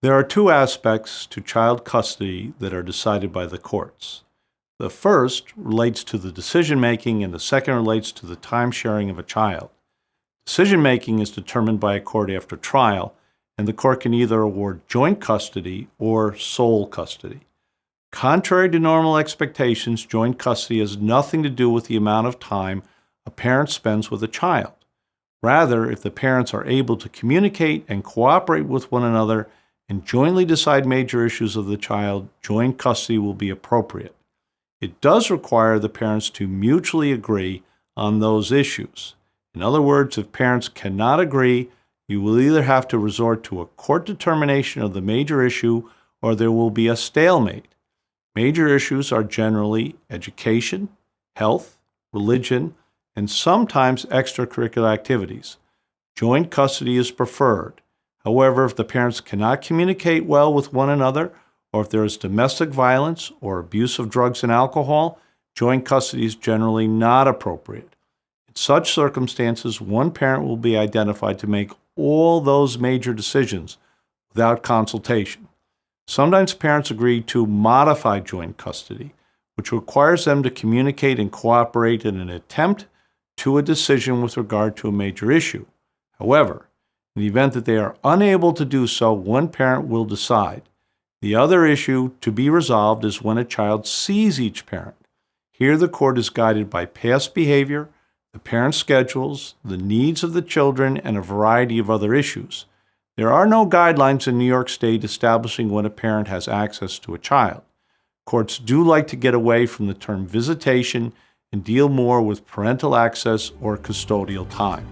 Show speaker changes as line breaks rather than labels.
There are two aspects to child custody that are decided by the courts. The first relates to the decision-making, and the second relates to the time sharing of a child. Decision-making is determined by a court after trial, and the court can either award joint custody or sole custody. Contrary to normal expectations, joint custody has nothing to do with the amount of time a parent spends with a child. Rather, if the parents are able to communicate and cooperate with one another and jointly decide major issues of the child, joint custody will be appropriate. It does require the parents to mutually agree on those issues. In other words, if parents cannot agree, you will either have to resort to a court determination of the major issue or there will be a stalemate. Major issues are generally education, health, religion, and sometimes extracurricular activities. Joint custody is preferred. However, if the parents cannot communicate well with one another, or if there is domestic violence or abuse of drugs and alcohol, joint custody is generally not appropriate. In such circumstances, one parent will be identified to make all those major decisions without consultation. Sometimes parents agree to modify joint custody, which requires them to communicate and cooperate in an attempt to a decision with regard to a major issue. However, in the event that they are unable to do so, one parent will decide. The other issue to be resolved is when a child sees each parent. Here the court is guided by past behavior, the parents' schedules, the needs of the children, and a variety of other issues. There are no guidelines in New York State establishing when a parent has access to a child. Courts do like to get away from the term visitation and deal more with parental access or custodial time.